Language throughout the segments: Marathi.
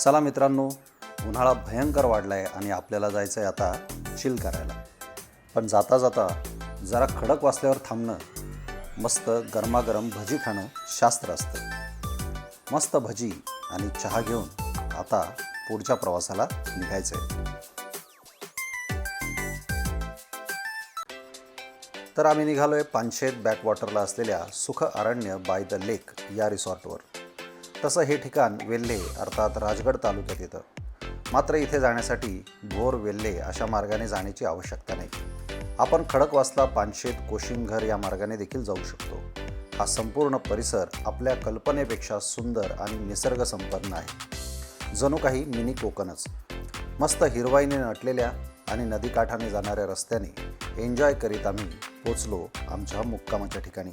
चला मित्रांनो, उन्हाळा भयंकर वाढलाय आणि आपल्याला जायचं आहे आता चिल करायला. पण जाता जाता जरा खडक वाचल्यावर थांबणं, मस्त गरमागरम भजी खाणं शास्त्र असतं. मस्त भजी आणि चहा घेऊन आता पुढच्या प्रवासाला निघायचं आहे. तर आम्ही निघालोय पानशेत बॅकवॉटरला असलेल्या सुख अरण्य बाय द लेक या रिसॉर्टवर. तसं हे ठिकाण वेल्हे अर्थात राजगड तालुक्यात येतं. मात्र इथे जाण्यासाठी भोर वेल्हे अशा मार्गाने जाण्याची आवश्यकता नाही. आपण खडकवासला पानशेत कोशिमघर या मार्गाने देखील जाऊ शकतो. हा संपूर्ण परिसर आपल्या कल्पनेपेक्षा सुंदर आणि निसर्ग संपन्न आहे. जणू काही मिनी कोकणच. मस्त हिरवाईने नटलेल्या आणि नदीकाठाने जाणाऱ्या रस्त्याने एन्जॉय करीत आम्ही पोचलो आमच्या मुक्कामाच्या ठिकाणी.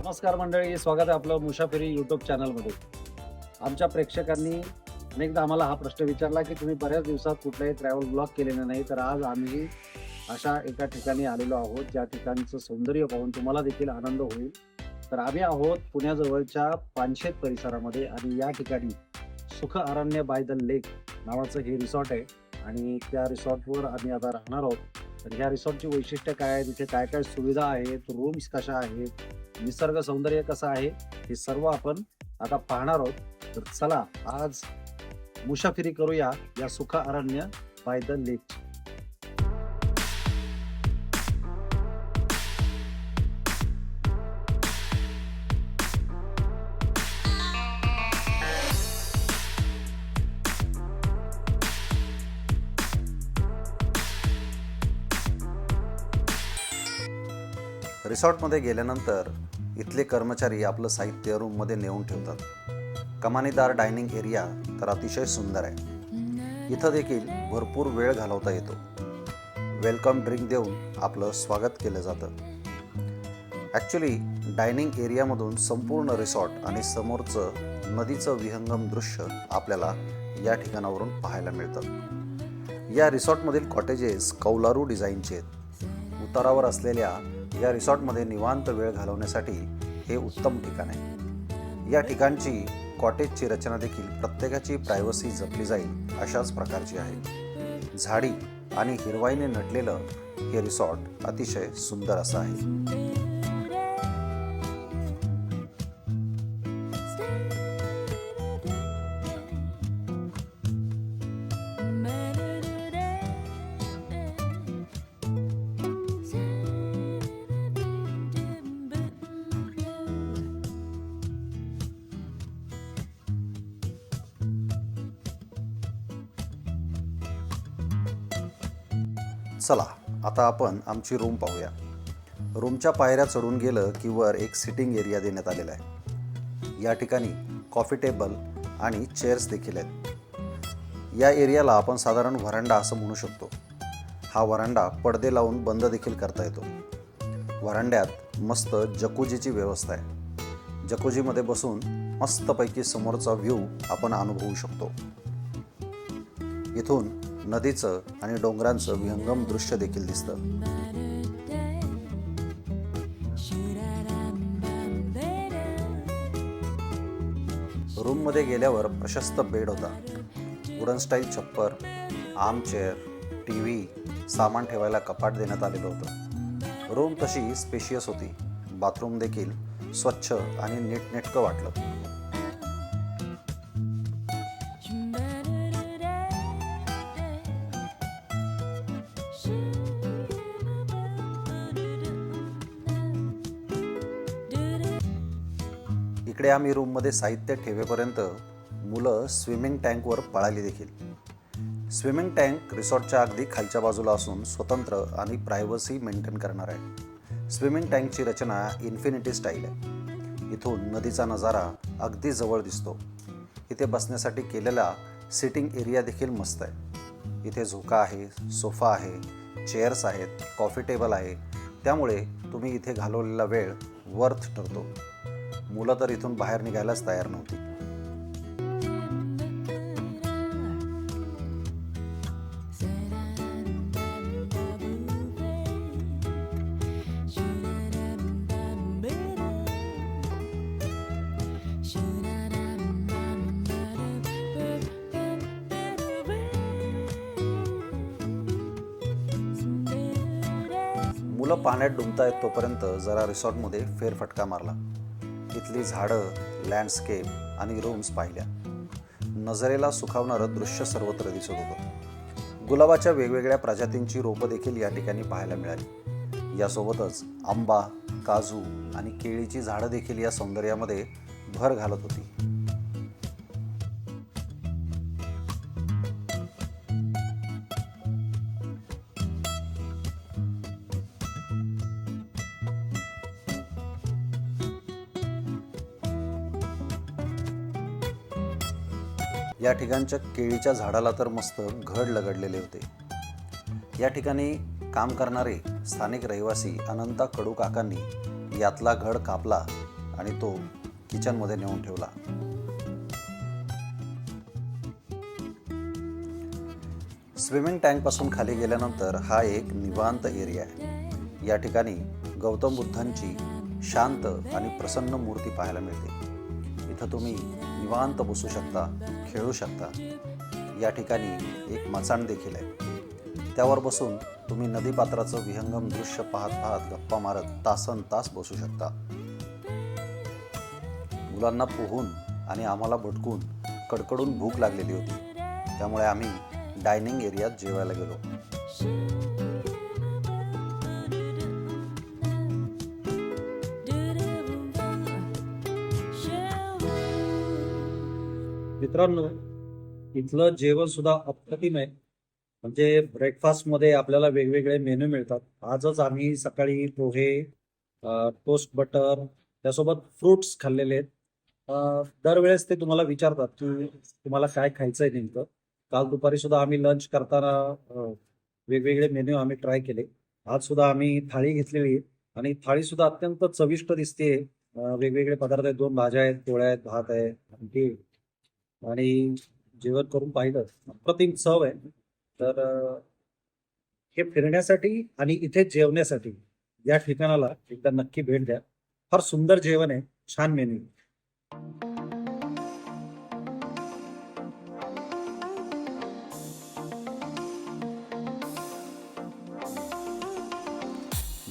नमस्कार मंडळी, स्वागत आहे आपलं मुसाफिरी यूट्यूब चॅनलमध्ये. आमच्या प्रेक्षकांनी अनेकदा आम्हाला हा प्रश्न विचारला की तुम्ही बऱ्याच दिवसात कुठलाही ट्रॅव्हल ब्लॉग केलेला नाही. तर आज आम्ही अशा एका ठिकाणी आलेलो आहोत ज्या ठिकाणचं सौंदर्य पाहून तुम्हाला देखील आनंद होईल. तर आम्ही आहोत पुण्याजवळच्या पानशेत परिसरामध्ये आणि या ठिकाणी सुख अरण्य बाय द लेक नावाचं हे रिसॉर्ट आहे आणि त्या रिसॉर्टवर आम्ही आता राहणार आहोत. तर ह्या रिसॉर्टची वैशिष्ट्य काय आहे, तिथे काय काय सुविधा आहेत, रूम्स कशा आहेत, निसर्ग सौंदर्य कसं आहे, हे सर्व आपण आता पाहणार आहोत. तर चला आज मुसाफिरी करूया या सुख अरण्य बाय द लेक. रिसॉर्टमध्ये गेल्यानंतर इथले कर्मचारी आपलं साहित्य रूममध्ये नेऊन ठेवतात. कमानीदार डायनिंग एरिया तर अतिशय सुंदर आहे. इथं देखील भरपूर वेळ घालवता येतो. वेलकम ड्रिंक देऊन आपलं स्वागत केलं जातं. ॲक्च्युली डायनिंग एरियामधून संपूर्ण रिसॉर्ट आणि समोरचं नदीचं विहंगम दृश्य आपल्याला या ठिकाणावरून पाहायला मिळतं. या रिसॉर्टमधील कॉटेजेस कौलारू डिझाईनचे आहेत. उतारावर असलेल्या या रिसॉर्टमध्ये निवांत वेळ घालवण्यासाठी हे उत्तम ठिकाण आहे. या ठिकाणची कॉटेजची रचना देखील प्रत्येकाची प्रायव्हसी जपली जाईल अशाच प्रकारची आहे. झाडी आणि हिरवाईने नटलेलं हे रिसॉर्ट अतिशय सुंदर असं आहे. चला आता आपण आमची रूम पाहूया. रूमच्या पायऱ्या चढून गेलं की वर एक सिटिंग एरिया देण्यात आलेला आहे. या ठिकाणी कॉफी टेबल आणि चेअर्स देखील आहेत. या एरियाला आपण साधारण व्हरांडा असं म्हणू शकतो. हा व्हरांडा पडदे लावून बंद देखील करता येतो. व्हरांड्यात मस्त जकुजीची व्यवस्था आहे. जकुजीमध्ये बसून मस्तपैकी समोरचा व्ह्यू आपण अनुभवू शकतो. इथून नदीचं आणि डोंगरांचं विहंगम दृश्य देखील दिसतं. रूममध्ये गेल्यावर प्रशस्त बेड होता. वुडन स्टाईल छप्पर, आर्मचेअर, टीव्ही, सामान ठेवायला कपाट देण्यात आलेलं होतं. रूम तशी स्पेशियस होती. बाथरूम देखील स्वच्छ आणि नीटनेटकं वाटलं. इकडे आम्ही रूममध्ये साहित्य ठेवेपर्यंत मुलं स्विमिंग टँकवर पळाली देखील. स्विमिंग टँक रिसॉर्टच्या अगदी खालच्या बाजूला असून स्वतंत्र आणि प्रायव्हसी मेंटेन करणार आहे. स्विमिंग टँकची रचना इन्फिनिटी स्टाईल आहे. इथून नदीचा नजारा अगदी जवळ दिसतो. इथे बसण्यासाठी केलेला सिटिंग एरिया देखील मस्त आहे. इथे झोका आहे, सोफा आहे, चेअर्स आहेत, कॉफी टेबल आहे. त्यामुळे तुम्ही इथे घालवलेला वेळ वर्थ ठरतो. मुलं तर इथून बाहेर निघायलाच तयार नव्हती. मुलं पाण्यात डुंबतायत तोपर्यंत जरा रिसॉर्टमध्ये फेरफटका मारला. इथली झाडं, लँडस्केप आणि रूम्स पाहिल्या. नजरेला सुखावणारं दृश्य सर्वत्र दिसत होतं. गुलाबाच्या वेगवेगळ्या प्रजातींची रोपं देखील या ठिकाणी पाहायला मिळाली. यासोबतच आंबा, काजू आणि केळीची झाडं देखील या सौंदर्यामध्ये भर घालत होती. या ठिकाणच्या केळीच्या झाडाला तर मस्त घड लगडलेले होते. या ठिकाणी काम करणारे स्थानिक रहिवासी अनंता कडू काकांनी यातला घड कापला आणि तो किचनमध्ये नेऊन ठेवला. स्विमिंग टँकपासून खाली गेल्यानंतर हा एक निवांत एरिया आहे. या ठिकाणी गौतम बुद्धांची शांत आणि प्रसन्न मूर्ती पाहायला मिळते. इथं तुम्ही निवांत बसू शकता, खेळू शकता. या ठिकाणी एक मचाण देखील आहे. त्यावर बसून तुम्ही नदीपात्राचं विहंगम दृश्य पाहत पाहत गप्पा मारत तासन तास बसू शकता. मुलांना पोहून आणि आम्हाला भटकून कडकडून भूक लागलेली होती. त्यामुळे आम्ही डायनिंग एरियात जेवायला गेलो. मित्रांनो, इथलं जेवण सुद्धा अप्रतिम आहे. म्हणजे ब्रेकफास्टमध्ये आपल्याला वेगवेगळे मेनू मिळतात. आजच आम्ही सकाळी पोहे, टोस्ट बटर, त्यासोबत फ्रुट्स खाल्लेले आहेत. दरवेळेस ते तुम्हाला विचारतात की तुम्हाला काय खायचं आहे नेमकं. काल दुपारी सुद्धा आम्ही लंच करताना वेगवेगळे मेन्यू आम्ही ट्राय केले. आज सुद्धा आम्ही थाळी घेतलेली आणि थाळी सुद्धा अत्यंत चविष्ट दिसते. वेगवेगळे पदार्थ आहेत, 2 भाज्या आहेत, पोळ्या आहेत, भात आहे, आमटी आणि जेवण करून पाहिलं अप्रतिम चव आहे. तर हे फिरण्यासाठी आणि इथे जेवण्यासाठी या ठिकाणाला एकदा नक्की भेट द्या. फार सुंदर जेवण आहे, छान मेन्यू.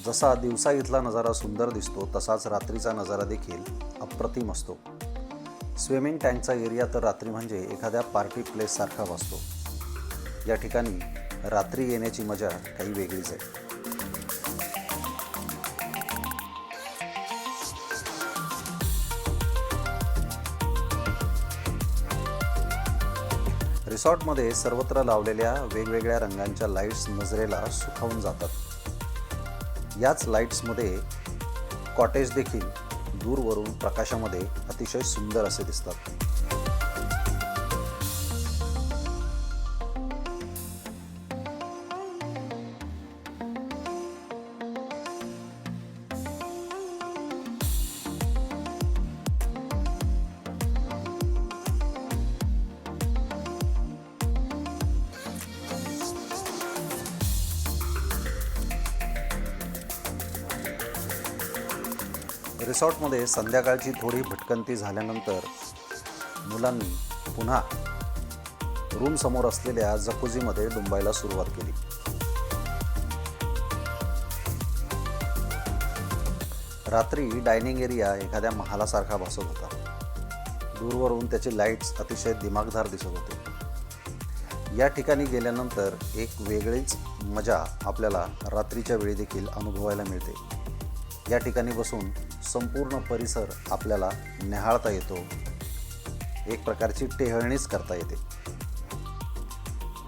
जसा दिवसा इथला नजारा सुंदर दिसतो तसाच रात्रीचा नजारा देखील अप्रतिम असतो. स्विमिंग टँकचा एरिया तर रात्री म्हणजे एखाद्या पार्टी प्लेस सारखा वाटतो. या ठिकाणी रात्री येण्याची मजा काही वेगळीच आहे. रिसॉर्टमध्ये सर्वत्र लावलेल्या वेगवेगळ्या रंगांच्या लाईट्स नजरेला सुखावून जातात. याच लाईट्समध्ये कॉटेज देखील दूरवरून प्रकाशामध्ये अतिशय सुंदर असे दिसतात. रिसॉर्टमध्ये संध्याकाळची थोडी भटकंती झाल्यानंतर मुलांनी पुन्हा रूम समोर असलेल्या जकुझीमध्ये डुंबायला सुरुवात केली. रात्री डायनिंग एरिया एखाद्या महालासारखा भासत होता. दूरवरून त्याचे लाईट्स अतिशय दिमागदार दिसत होते. या ठिकाणी गेल्यानंतर एक वेगळीच मजा आपल्याला रात्रीच्या वेळी देखील अनुभवायला मिळते. या ठिकाणी बसून संपूर्ण परिसर आपल्याला निहाळता येतो. एक प्रकारची टेहळणीच करता येते.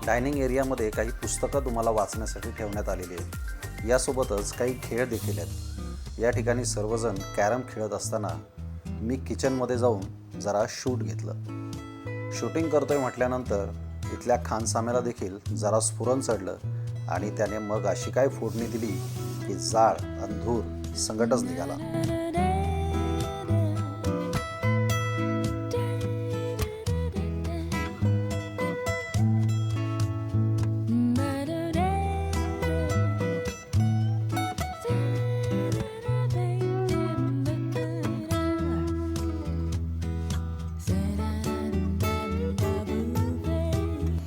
डायनिंग एरियामध्ये काही पुस्तकं तुम्हाला वाचण्यासाठी ठेवण्यात आलेली आहेत. यासोबतच काही खेळ देखील आहेत. या ठिकाणी सर्वजण कॅरम खेळत असताना मी किचनमध्ये जाऊन जरा शूट घेतलं. शूटिंग करतोय म्हटल्यानंतर इथल्या खानसाम्याला देखील जरा स्फुरण चढलं आणि त्याने मग अशी काय फोडणी दिली की जाळ अंधूर संकटच निघाला.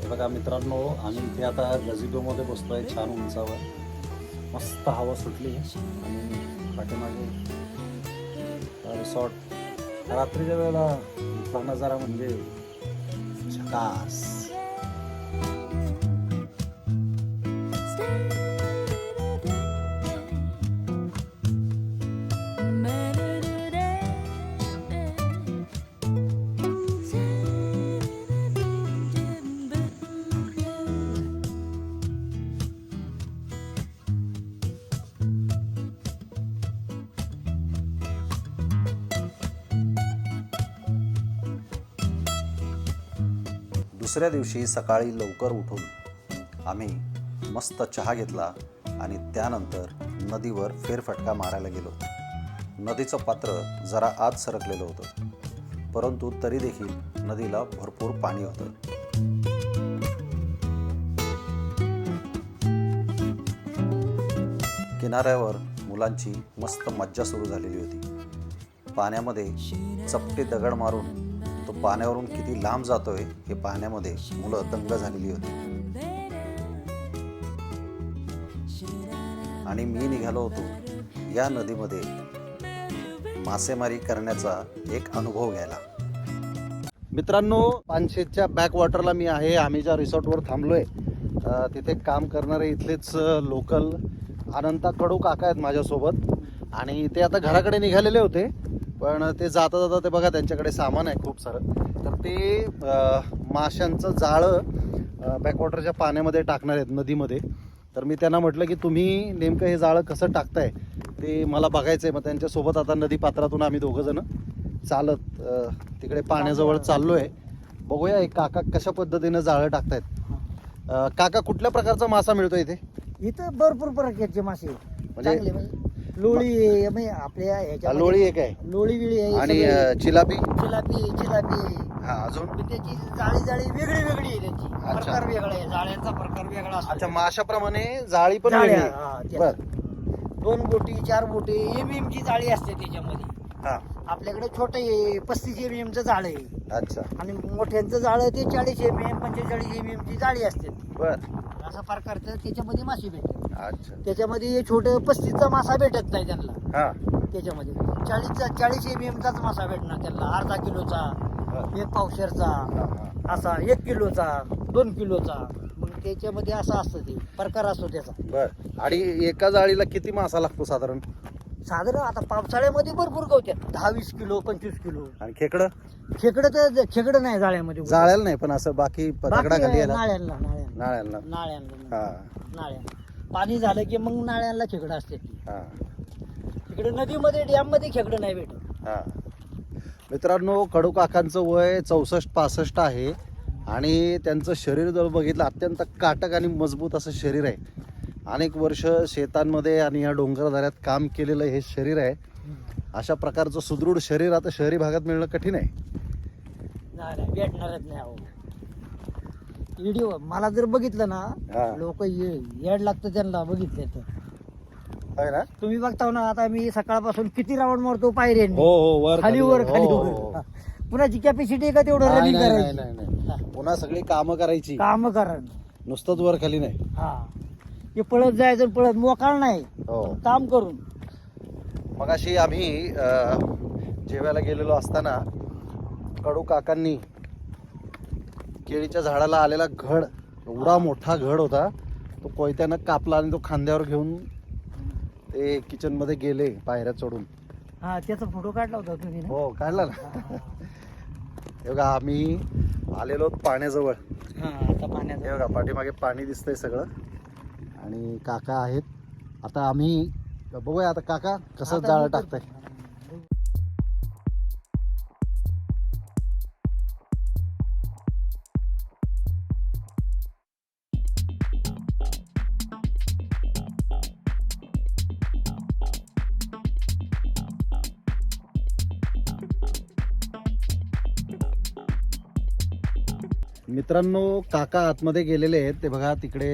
बघा मित्रांनो, आम्ही इथे आता गझिबोमध्ये बसतोय छान उंचावर. मस्त हवा सुटली आणि पाठीमागे रिसॉर्ट रात्रीच्या वेळेला इथला नजारा म्हणजे झकास. दुसऱ्या दिवशी सकाळी लवकर उठून आम्ही मस्त चहा घेतला आणि त्यानंतर नदीवर फेरफटका मारायला गेलो. नदीचं पात्र जरा आत सरकलेलं होतं, परंतु तरी देखील नदीला भरपूर पाणी होतं. किनाऱ्यावर मुलांची मस्त मज्जा सुरू झालेली होती. पाण्यामध्ये चपटे दगड मारून तो पाण्यावरून किती लांब जातोय हे पाहण्यामध्ये मुलं दंग झालेली होती. आणि मी निघालो होतो या नदीमध्ये मासेमारी करण्याचा एक अनुभव घ्यायला. मित्रांनो, पानशेतच्या बॅक वॉटरला मी आहे. आम्ही ज्या रिसॉर्टवर थांबलोय तिथे काम करणारे इथलेच लोकल अनंता कडू काका आहेत माझ्यासोबत. आणि ते आता घराकडे निघालेले होते, पण ते जाता जाता ते बघा त्यांच्याकडे सामान आहे खूप सारं. तर ते माशांचं जाळं बॅकवॉटरच्या पाण्यामध्ये टाकणार आहेत नदीमध्ये. तर मी त्यांना म्हटलं की तुम्ही नेमकं हे जाळं कसं टाकताय ते मला बघायचं आहे. मग त्यांच्यासोबत आता नदी पात्रातून आम्ही दोघंजणं चालत तिकडे पाण्याजवळ चाललो आहे. बघूया एक काका कशा पद्धतीनं जाळं टाकतायत. काका, कुठल्या प्रकारचा मासा मिळतो इथे? इथं भरपूर प्रकारचे मासे म्हणजे चांगले म्हणजे लोळी आहे, म्हणजे आपल्या ह्याच्यामध्ये लोळी एक आहे लोळी विळी आहे आणि सगळे. चिलापी. चिलापी हा, अजून पण त्याची जाळी वेगळी आहे त्याची. अच्छा. प्रकार वेगळा आहे, जाळ्यांचा प्रकार वेगळा असतो. अच्छा, माशाप्रमाणे जाळी पण जाळ्या, वेगळी. हा, त्या. बर. 2 बोटी 4 बोटी MM ची जाळी असते त्याच्यामध्ये. हा, आपल्याकडे छोटे 35 MM चं जाळं आहे अच्छा, आणि मोठ्यांचं जाळं ते 40 MM 45 MM ची जाळी असते. बर, असा प्रकारचं त्याच्यामध्ये मासे भेटतात. अच्छा, त्याच्यामध्ये छोटं 35चा मासा भेटत नाही त्यांना. हा, त्याच्यामध्ये 40 MM चाच मासा भेटणार त्यांना. अर्धा किलोचा, बर, 1 पावशेरचा, हा, असा 1 किलोचा, 2 किलोचा. मग त्याच्यामध्ये असं असतं ते प्रकार असतो त्याचा. बर. आणि एका जाळीला किती मासा लागतो साधारण? साधारण आता पावसाळ्यामध्ये भरपूर गवत्यात 10-20 किलो 25 किलो. आणि खेकडं? खेकडं नाही जाळ्यामध्ये. जाळ्याला नाही, पण असं बाकी दगडाखाली यायला? नाळ्यांना नाळ्याला. पाणी झालं की मग नाळ्यांना खेकडं असते. हा, तिकडे नदीमध्ये डॅम मध्ये खेकडं नाही भेटत. हा. मित्रांनो, कडू काकांचं वय 64-65 आहे आणि त्यांचं शरीर जर बघितलं अत्यंत काटक आणि मजबूत असं शरीर आहे. अनेक वर्ष शेतांमध्ये आणि या डोंगरदऱ्यात काम केलेलं हे शरीर आहे. अशा प्रकारचं सुदृढ शरीर आता शहरी भागात मिळणं कठीण आहे. नाही भेटणारच नाही. अहो, व्हिडिओ मला जर बघितलं हा. ना, लोक येड लागतं त्यांना बघितलं तर. आहे ना? तुम्ही बघताव ना, आता मी सकाळपासून किती राऊंड मारतो पायऱ्यांनी. वर खाली वर हो, खाली हो, वर. हो. हा. पुन्हाची कॅपॅसिटी आहे का तेवढं नाही, रनिंग नाही, करायची. नाही, नाही, नाही. पुन्हा सगळी कामं करायची, काम करा. नुसतंच वर खाली नाही. हा, हे पळत जायचं, पळत मोकाळ नाही, हो. काम करून. मगाशी आम्ही जेवायला गेलेलो असताना कडू काकांनी केळीच्या झाडाला आलेला घड, एवढा मोठा घड होता, तो कोयत्यानं कापला आणि तो खांद्यावर घेऊन ते किचन मध्ये गेले पायऱ्या चढून. हा, त्याचा फोटो काढला होता तुम्ही ना? हो, काढला ना. हे बघा, आम्ही आलेलो पाण्याजवळ. हा, आता पाण्यात. हे बघा, पाठीमागे पाणी दिसतंय सगळं आणि काका आहेत. आता आम्ही बघूया आता काका कसं जाळं टाकताय. मित्रांनो, काका आतमध्ये गेलेले आहेत. ते बघा तिकडे.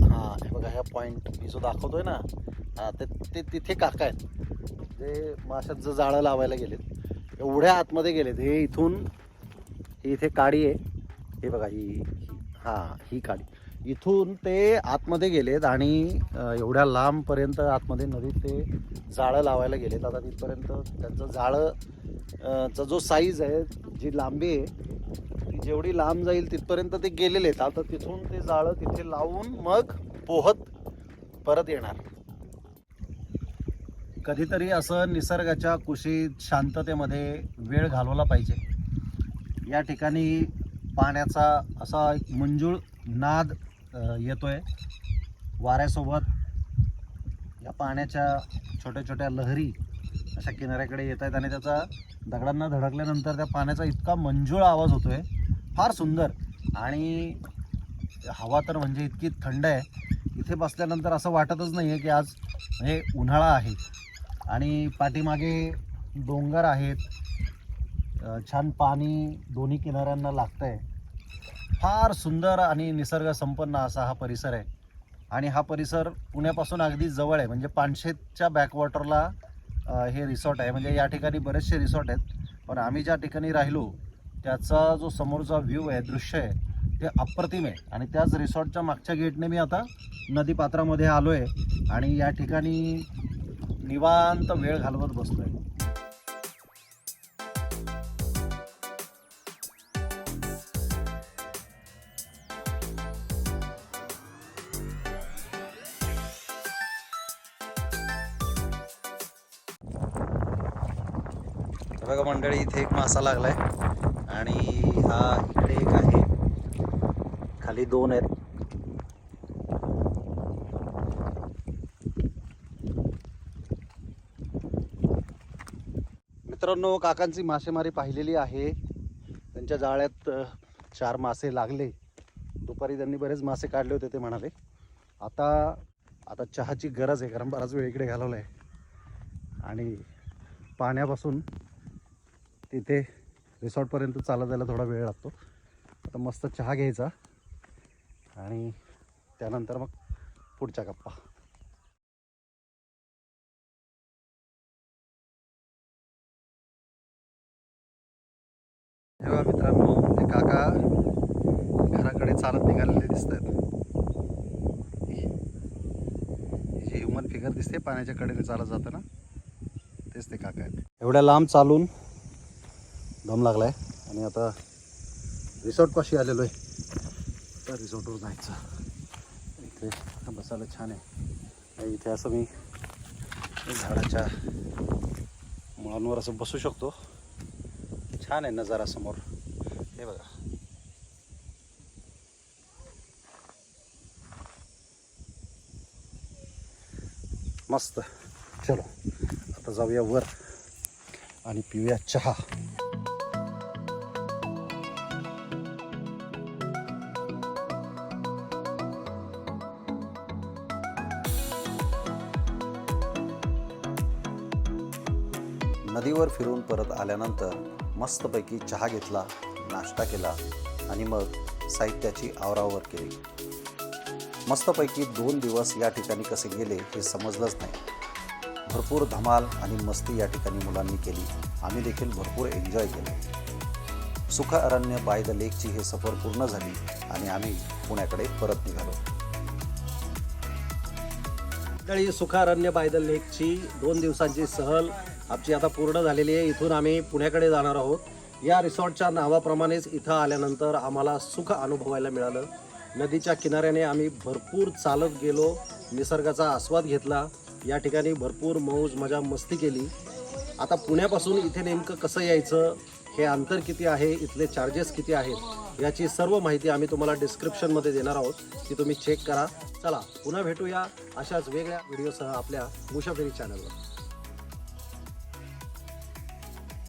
हा, हे बघा, ह्या पॉइंट मी जो दाखवतोय ना, हा, ते तिथे काका आहेत. ते माशाचं जाळं लावायला गेलेत. एवढ्या आतमध्ये गेलेत. हे इथून इथे काडी आहे. हे बघा, ही काडी इथून ते आतमध्ये गेलेत आणि एवढ्या लांबपर्यंत आतमध्ये नदीत ते जाळं लावायला गेलेत. आता तिथपर्यंत त्यांचं जाळं चा जो साईज आहे, जी लांबी आहे, ती जेवढी लांब जाईल तिथपर्यंत ते गेलेले आहेत. आता तिथून ते जाळं तिथे लावून मग पोहत परत येणार. कधीतरी असं निसर्गाच्या कुशीत शांततेमध्ये वेळ घालवला पाहिजे. या ठिकाणी पाण्याचा असा एक मंजूळ नाद येतोय वाऱ्यासोबत. या पाण्याच्या छोट्या छोट्या लहरी अशा किनाऱ्याकडे येत आहेत आणि त्याचा दगडांना धडकल्यानंतर त्या पाण्याचा इतका मंजूळ आवाज होतोय, फार सुंदर. आणि हवा तर म्हणजे इतकी थंड आहे, इथे बसल्यानंतर असं वाटतच नाही आहे की आज म्हणजे उन्हाळा आहे. आणि पाठीमागे डोंगर आहेत, छान पाणी दोन्ही किनाऱ्यांना लागतं आहे. फार सुंदर आणि निसर्ग संपन्न असा हा परिसर आहे. आणि हा परिसर पुण्यापासून अगदी जवळ आहे, म्हणजे पानशेतच्या बॅकवॉटरला हे रिसॉर्ट आहे. म्हणजे या ठिकाणी बरेचसे रिसॉर्ट आहेत, पण आम्ही ज्या ठिकाणी राहिलो त्याचा जो समोरचा व्ह्यू आहे, दृश्य आहे, ते अप्रतिम आहे. आणि त्याच रिसॉर्टच्या मागच्या गेटने मी आता नदीपात्रामध्ये आलो आहे आणि या ठिकाणी निवांत वेळ घालवत बसलो आहे. बघा मंडळी, इथे एक मासा लागलाय आणि हा इकडे एक आहे, खाली दोन आहेत. मित्रांनो, काकांची मासेमारी पाहिलेली आहे. त्यांच्या जाळ्यात 4 मासे लागले. दुपारी त्यांनी बरेच मासे काढले होते, ते म्हणाले. आता चहाची गरज आहे, कारण बराच वेळ इकडे घालवला आहे आणि पाण्यापासून तिथे रिसॉर्टपर्यंत चालत जायला थोडा वेळ लागतो. आता मस्त चहा घ्यायचा आणि त्यानंतर मग पुढच्या गप्पा. तेव्हा मित्रांनो, ते काका घराकडे चालत निघालेले दिसत आहेत. जी ह्युमन फिगर दिसते पाण्याच्या कडेने चालत जाताना, तेच ते काका आहेत. एवढ्या लांब चालून दम लागलाय आणि आता रिसॉर्टपाशी आलेलो आहे. तर रिसॉर्टवर जायचं. इथे बसायला छान आहे. इथे असं मी झाडाच्या मुळांवर असं बसू शकतो. छान आहे नजारा समोर, हे बघा. मस्त. चलो आता जाऊया वर आणि पिऊया चहा. नदीवर फिरून परत आल्यानंतर मस्तपैकी चहा घेतला, नाश्ता केला आणि मग साहित्याची आवरावर केली. मस्तपैकी 2 दिवस या ठिकाणी कसे गेले हे समजलंच नाही. भरपूर धमाल आणि मस्ती या ठिकाणी मुलांनी केली. आम्ही देखील भरपूर एन्जॉय केले. सुख अरण्य बाय द लेकची हे सफर पूर्ण झाली आणि आम्ही पुण्याकडे परत निघालो. तळी सुख अरण्य बाय द लेकची 2 दिवसांची सहल आमची आता पूर्ण झालेली आहे. इथून आम्ही पुण्याकडे जाणार आहोत. या रिसॉर्टच्या नावाप्रमाणेच इथं आल्यानंतर आम्हाला सुख अनुभवायला मिळालं. नदीच्या किनाऱ्याने आम्ही भरपूर चालत गेलो, निसर्गाचा आस्वाद घेतला. या ठिकाणी भरपूर मौज मजा मस्ती केली. आता पुण्यापासून इथे नेमकं कसं यायचं, हे अंतर किती आहे, इथले चार्जेस किती आहेत, याची सर्व माहिती आम्ही तुम्हाला डिस्क्रिप्शनमध्ये देणार आहोत, ती तुम्ही चेक करा. चला पुन्हा भेटूया अशाच वेगळ्या व्हिडिओसह आपल्या मुसाफिरी चॅनलवर.